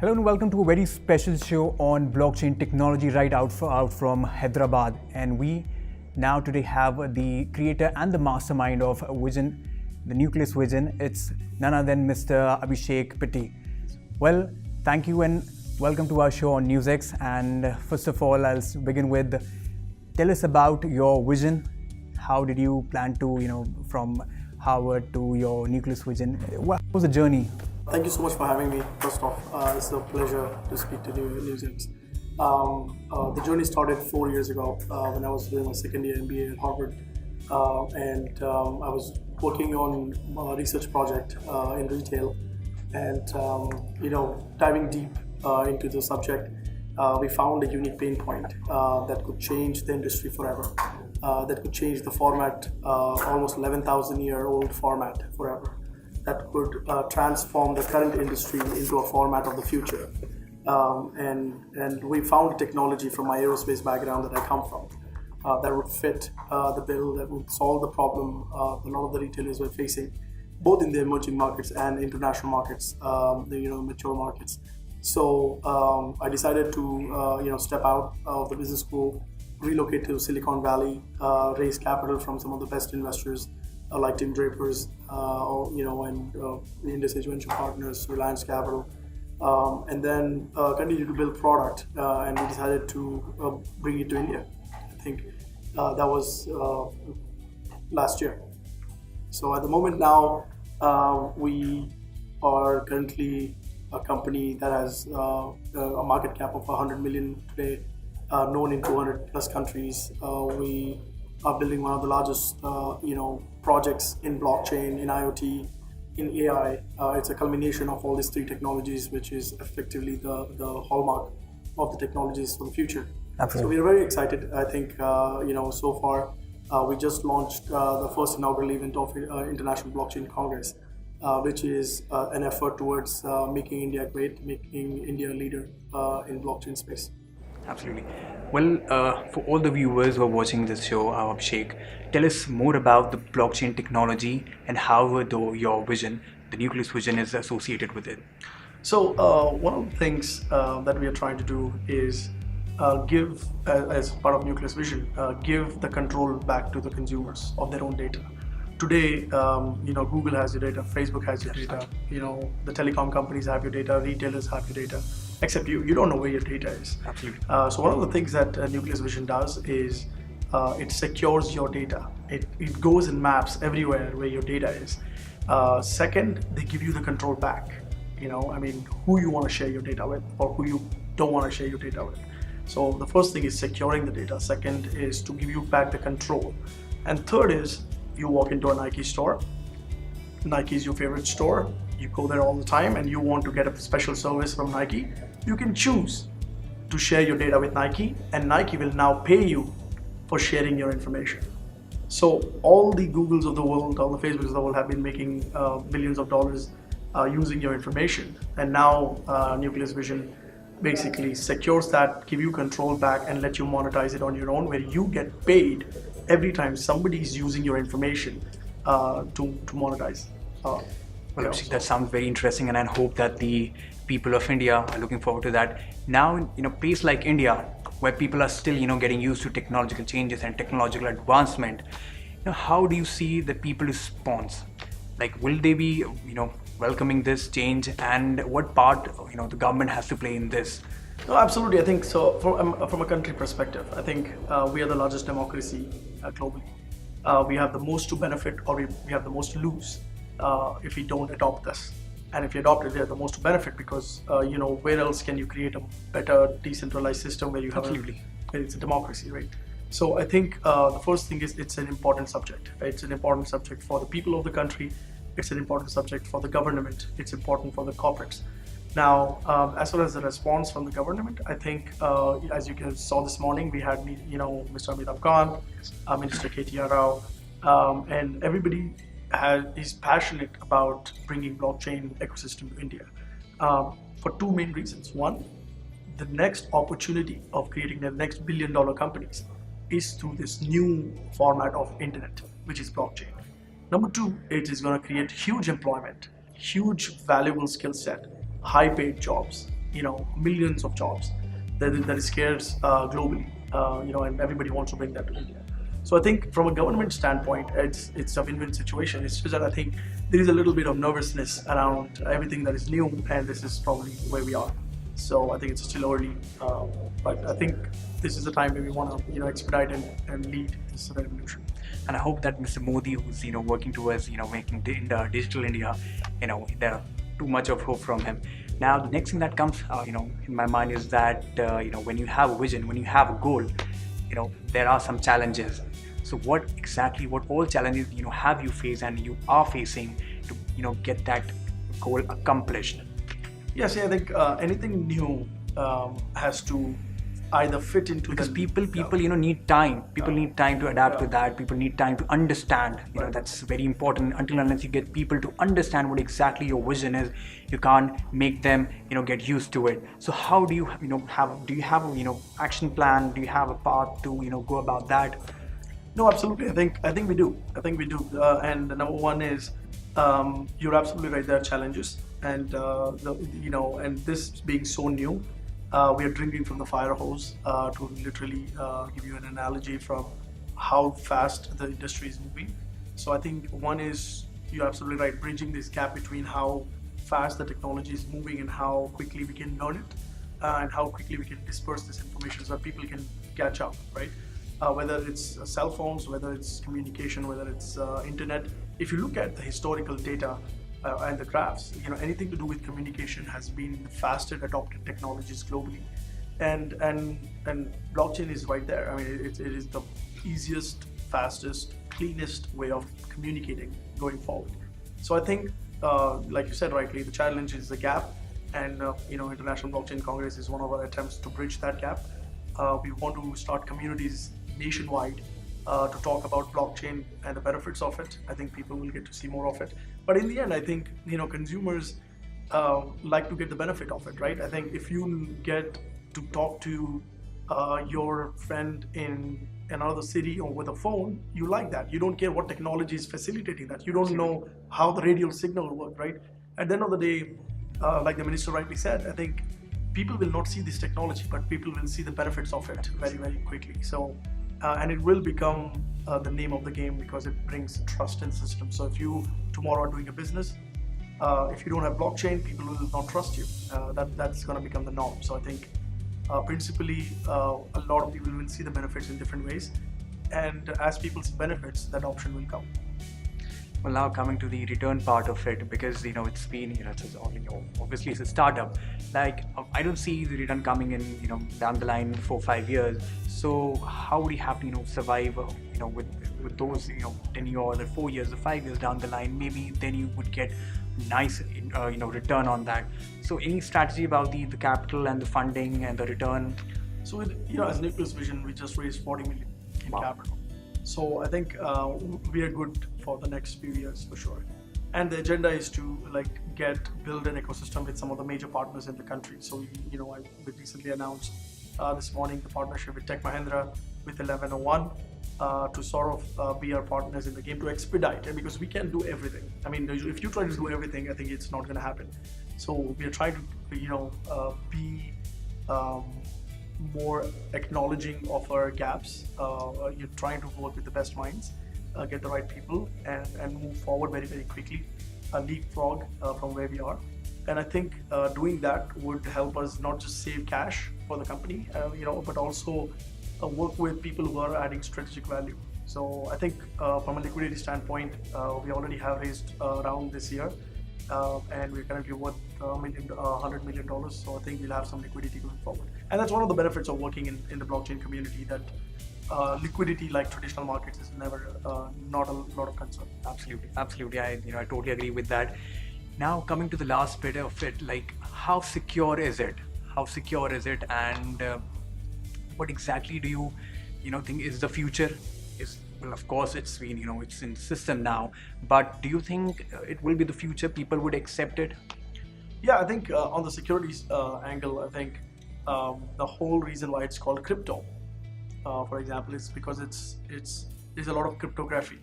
Hello and welcome to a very special show on blockchain technology right out from Hyderabad. And we now today have the creator and the mastermind of Vision, the Nucleus Vision. It's none other than Mr. Abhishek Pitti. Well, thank you and welcome to our show on NewsX. And first of all, I'll begin with, tell us about your vision. How did you plan to, from Harvard to your Nucleus Vision? What was the journey? Thank you so much for having me. First off, it's a pleasure to speak to NewsX. The journey started 4 years ago when I was doing my second year MBA at Harvard, and I was working on a research project in retail, and diving deep into the subject, we found a unique pain point that could change the industry forever. That could change the format, almost 11,000-year-old format forever. That could transform the current industry into a format of the future. And we found technology from my aerospace background that I come from that would fit the bill, that would solve the problem a lot of the retailers were facing, both in the emerging markets and international markets, the mature markets. So I decided to step out of the business school, relocate to Silicon Valley, raise capital from some of the best investors, like Tim Draper's, and Indus Venture Partners, Reliance Capital, and then continue to build product. And we decided to bring it to India. I think that was last year. So at the moment now, we are currently a company that has a market cap of 100 million today, known in 200 plus countries. We are building one of the largest, projects in blockchain, in IoT, in AI. It's a culmination of all these three technologies, which is effectively the hallmark of the technologies for the future. Absolutely. So we are very excited. I think, so far, we just launched the first inaugural event of International Blockchain Congress, which is an effort towards making India great, making India a leader in blockchain space. Absolutely. Well, for all the viewers who are watching this show, Abhishek, tell us more about the blockchain technology and how your vision, the Nucleus Vision, is associated with it. So one of the things that we are trying to do is give, as part of Nucleus Vision, give the control back to the consumers of their own data. Today, Google has your data, Facebook has your data, the telecom companies have your data, retailers have your data, except you don't know where your data is. Absolutely. So one of the things that Nucleus Vision does is it secures your data. It goes and maps everywhere where your data is. Second, they give you the control back. Who you want to share your data with or who you don't want to share your data with. So the first thing is securing the data. Second is to give you back the control. And third is you walk into a Nike store. Nike is your favorite store. You go there all the time and you want to get a special service from Nike. You can choose to share your data with Nike, and Nike will now pay you for sharing your information. So all the Googles of the world, all the Facebooks of the world have been making billions of dollars using your information. And now Nucleus Vision basically secures that, give you control back and let you monetize it on your own, where you get paid every time somebody is using your information to monetize. Well, that sounds very interesting, and I hope that the people of India are looking forward to that. Now, in a place like India, where people are still, getting used to technological changes and technological advancement, how do you see the people response? Like, will they be, welcoming this change, and what part, the government has to play in this? No, absolutely. I think so. From a country perspective, I think we are the largest democracy globally. We have the most to benefit, or we have the most to lose if we don't adopt this. And if you adopt it, we have the most to benefit because where else can you create a better decentralized system where you have where it's a democracy, right? So I think the first thing is it's an important subject. Right? It's an important subject for the people of the country. It's an important subject for the government. It's important for the corporates. Now, as far as the response from the government, I think, as you guys saw this morning, we had, Mr. Amitabh Kant, Minister KTR Rao, and everybody is passionate about bringing blockchain ecosystem to India for two main reasons. One, the next opportunity of creating the next billion-dollar companies is through this new format of internet, which is blockchain. Number two, it is going to create huge employment, huge valuable skill set, high paid jobs millions of jobs that is scarce globally, and everybody wants to bring that to India. So I think from a government standpoint, it's a win-win situation. It's just that I think there is a little bit of nervousness around everything that is new, and this is probably where we are. So I think it's still early, but I think this is the time where we want to expedite and lead this revolution. And I hope that Mr. Modi, who's working towards making digital India, there are too much of hope from him. Now the next thing that comes in my mind is that when you have a vision, when you have a goal, there are some challenges. So what all challenges have you faced and you are facing to get that goal accomplished? Yes, I think anything new has to either fit into because people need time. People need time to adapt to that. People need time to understand. That's very important. Until unless you get people to understand what exactly your vision is, you can't make them get used to it. So how do you have action plan? Do you have a path to go about that? No, absolutely. I think we do. And number one is you're absolutely right. There are challenges, and and this being so new. We are drinking from the fire hose to literally give you an analogy from how fast the industry is moving. So I think one is, you're absolutely right, bridging this gap between how fast the technology is moving and how quickly we can learn it and how quickly we can disperse this information so that people can catch up, right? Whether it's cell phones, whether it's communication, whether it's internet. If you look at the historical data, and the graphs, anything to do with communication has been the fastest adopted technologies globally, and blockchain is right there. I mean, it is the easiest, fastest, cleanest way of communicating going forward. So I think, like you said rightly, the challenge is the gap, and International Blockchain Congress is one of our attempts to bridge that gap. We want to start communities nationwide to talk about blockchain and the benefits of it. I think people will get to see more of it. But in the end, I think consumers like to get the benefit of it, right? I think if you get to talk to your friend in another city over the phone, you like that. You don't care what technology is facilitating that. You don't know how the radio signal will work, right? At the end of the day, like the minister rightly said, I think people will not see this technology, but people will see the benefits of it very, very quickly. So. And it will become the name of the game because it brings trust in systems. So if you tomorrow are doing a business, if you don't have blockchain, people will not trust you. That's going to become the norm. So I think principally a lot of people will see the benefits in different ways, and as people see benefits, that option will come. Well, now coming to the return part of it, because it's been obviously it's a startup. Like I don't see the return coming in down the line 4-5 years. So how would you have to survive with those 10 years or 4 years or 5 years down the line? Maybe then you would get nice return on that. So any strategy about the capital and the funding and the return? So as Nucleus Vision, we just raised 40 million in capital. So I think we are good for the next few years for sure. And the agenda is to build an ecosystem with some of the major partners in the country. So we recently announced this morning the partnership with Tech Mahindra, with 1101, to sort of be our partners in the game to expedite it, because we can't do everything. I mean, if you try to do everything, I think it's not going to happen. So we are trying to be more acknowledging of our gaps. You're trying to work with the best minds, get the right people, and move forward very, very quickly, leapfrog from where we are. And I think doing that would help us not just save cash for the company, but also work with people who are adding strategic value. So I think from a liquidity standpoint, we already have raised around this year, and we're currently worth $100 million. So I think we'll have some liquidity going forward. And that's one of the benefits of working in the blockchain community, that liquidity, like traditional markets, is never not a lot of concern. Absolutely. I totally agree with that. Now coming to the last bit of it, how secure is it? And what exactly do you think is the future? Well, of course, it's been it's in the system now, but do you think it will be the future? People would accept it? Yeah, I think on the securities angle, I think the whole reason why it's called crypto, for example, is because there's a lot of cryptography,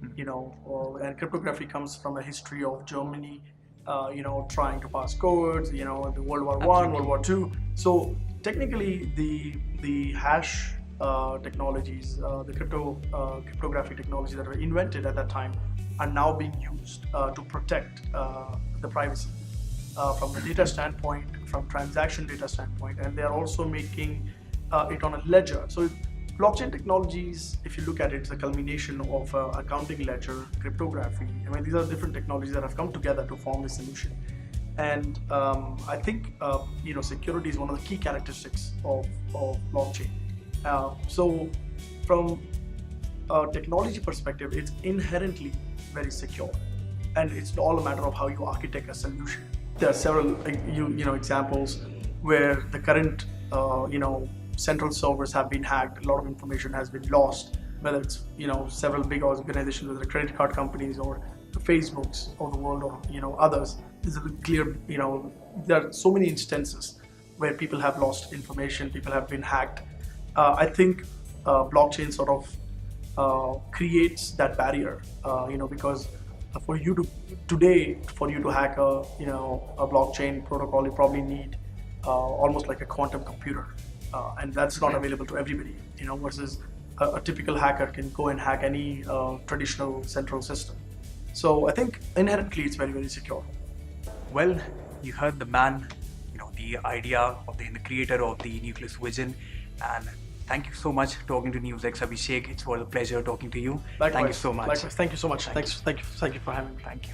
and cryptography comes from a history of Germany trying to pass codes, the World War One, World War Two. So technically, the hash technologies, the cryptography technologies that were invented at that time are now being used to protect the privacy from the data standpoint, from transaction data standpoint, and they are also making it on a ledger. So blockchain technologies, if you look at it, it's a culmination of accounting ledger, cryptography. I mean, these are different technologies that have come together to form this solution. And I think security is one of the key characteristics of blockchain. So from a technology perspective, it's inherently very secure, and it's all a matter of how you architect a solution. There are several examples where the current central servers have been hacked. A lot of information has been lost, whether it's several big organizations, whether credit card companies or the Facebooks of the world, or others. There's a clear, there are so many instances where people have lost information, people have been hacked. I think blockchain sort of creates that barrier, because for you to hack a blockchain protocol, you probably need almost like a quantum computer, and that's not available to everybody. Versus a typical hacker can go and hack any traditional central system. So I think inherently it's very, very secure. Well, you heard the man, the idea of the creator of the Nucleus Vision, and thank you so much talking to NewsX, Abhishek. It was a pleasure talking to you. Likewise. Thank you so much. Likewise. Thank you so much. Thank you for having me. Thank you.